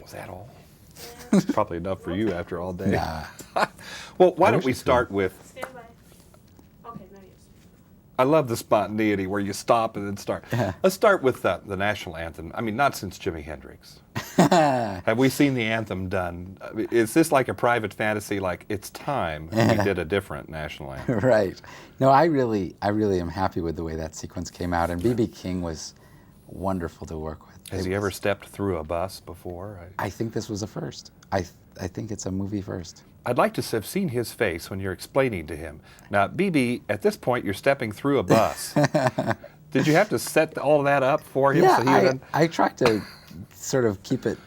was that all? Yeah. Probably enough for you after all day. Nah. Well, why I don't wish we it could. start with, Stand by. Okay, now yes. I love the spontaneity where you stop and then start. Let's start with the national anthem. I mean, not since Jimi Hendrix. Have we seen the anthem done? Is this like a private fantasy, like it's time we did a different national anthem? Right. No, I really am happy with the way that sequence came out, and B.B. King was wonderful to work with. Has he ever stepped through a bus before? I think this was a first. I think it's a movie first. I'd like to have seen his face when you're explaining to him. Now, BB, at this point, you're stepping through a bus. Did you have to set all of that up for him? Yeah, So he I tried to sort of keep it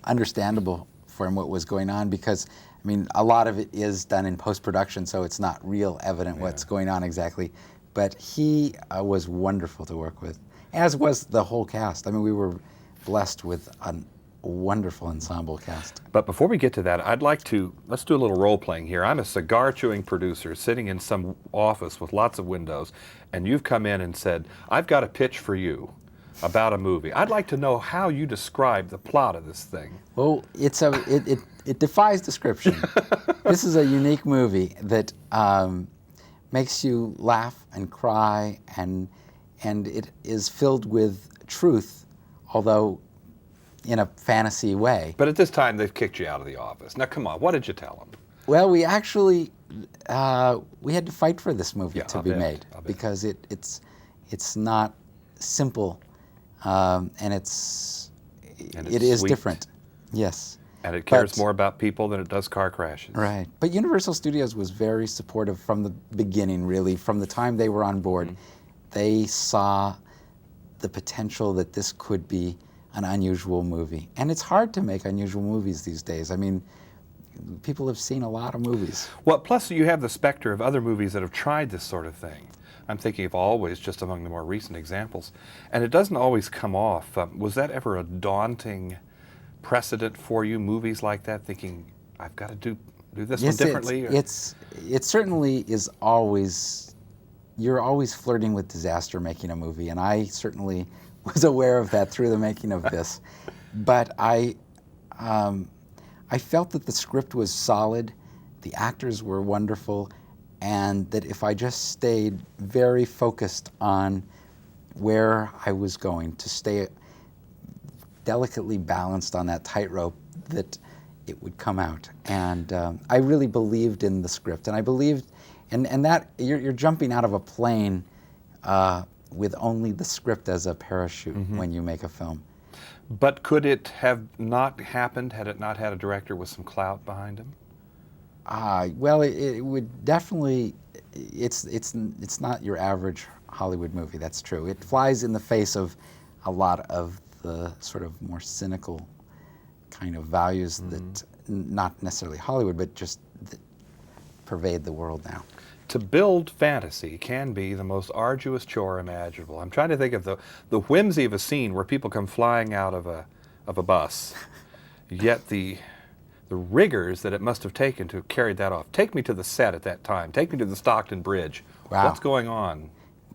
understandable for him what was going on, because, I mean, a lot of it is done in post-production, so it's not real evident what's going on exactly. But he was wonderful to work with, as was the whole cast. I mean, we were blessed with a wonderful ensemble cast. But before we get to that, I'd like to, let's do a little role playing here. I'm a cigar chewing producer sitting in some office with lots of windows, and you've come in and said, I've got a pitch for you about a movie. I'd like to know how you describe the plot of this thing. Well, it defies description. This is a unique movie that makes you laugh and cry, and it is filled with truth, although in a fantasy way. But at this time, they've kicked you out of the office. Now, come on, what did you tell them? Well, we actually we had to fight for this movie to I'll be bet, made, I'll bet. because it's not simple, and it is sweet. different. Yes. And it cares But- more about people than it does car crashes. Right. But Universal Studios was very supportive from the beginning, really. From the time they were on board, they saw the potential that this could be an unusual movie. And it's hard to make unusual movies these days. I mean, people have seen a lot of movies. Well, plus you have the specter of other movies that have tried this sort of thing. I'm thinking of Always, just among the more recent examples. And it doesn't always come off. Was that ever a daunting precedent for you, movies like that, thinking, I've got to do this one differently? It certainly is always, you're always flirting with disaster making a movie, and I certainly was aware of that through the making of this. But I felt that the script was solid, the actors were wonderful, and that if I just stayed very focused on where I was going, to stay delicately balanced on that tightrope, that it would come out. And I really believed in the script, and I believed, and that you're jumping out of a plane with only the script as a parachute when you make a film. But could it have not happened had it not had a director with some clout behind him? Well, it would definitely, it's not your average Hollywood movie, that's true. It flies in the face of a lot of the sort of more cynical kind of values that, not necessarily Hollywood, but just that pervade the world now. To build fantasy can be the most arduous chore imaginable. I'm trying to think of the whimsy of a scene where people come flying out of a bus, yet the rigors that it must have taken to carry that off. Take me to the set at that time. Take me to the Stockton Bridge. Wow. What's going on?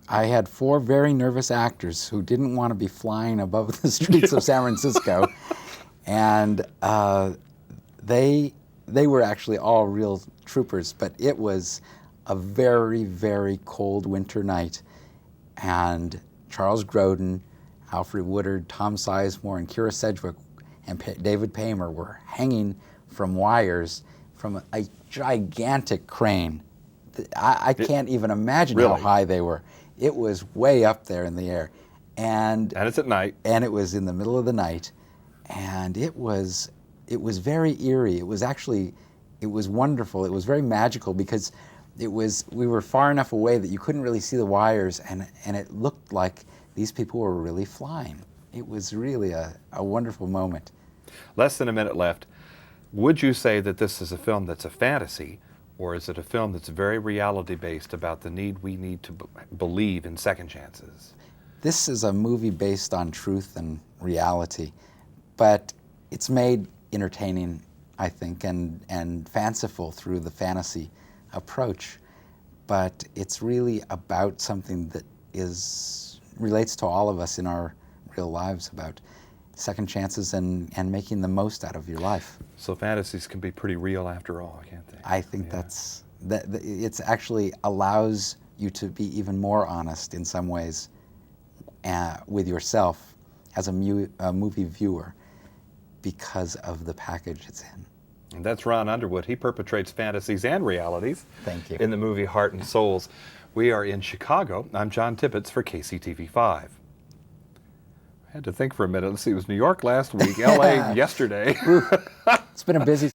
I had 4 very nervous actors who didn't want to be flying above the streets of San Francisco, and they were actually all real troopers, but it was a very, very cold winter night, and Charles Grodin, Alfred Woodard, Tom Sizemore, and Kira Sedgwick, and David Paymer were hanging from wires from a gigantic crane. I can't even imagine how high they were. It was way up there in the air. And it's at night. And it was in the middle of the night. And it was very eerie. It was wonderful. It was very magical, because we were far enough away that you couldn't really see the wires, and it looked like these people were really flying. It was really a wonderful moment. Less than a minute left. Would you say that this is a film that's a fantasy, or is it a film that's very reality-based about the need we need to believe in second chances? This is a movie based on truth and reality, but it's made entertaining, I think, and fanciful through the fantasy approach. But it's really about something that relates to all of us in our real lives, about second chances and making the most out of your life. So fantasies can be pretty real after all, can't they? I think it's actually allows you to be even more honest in some ways with yourself as a movie viewer because of the package it's in. And that's Ron Underwood. He perpetrates fantasies and realities. Thank you. In the movie Heart and Souls. We are in Chicago. I'm John Tibbetts for KCTV5. I had to think for a minute. Let's see, it was New York last week, LA yesterday. It's been a busy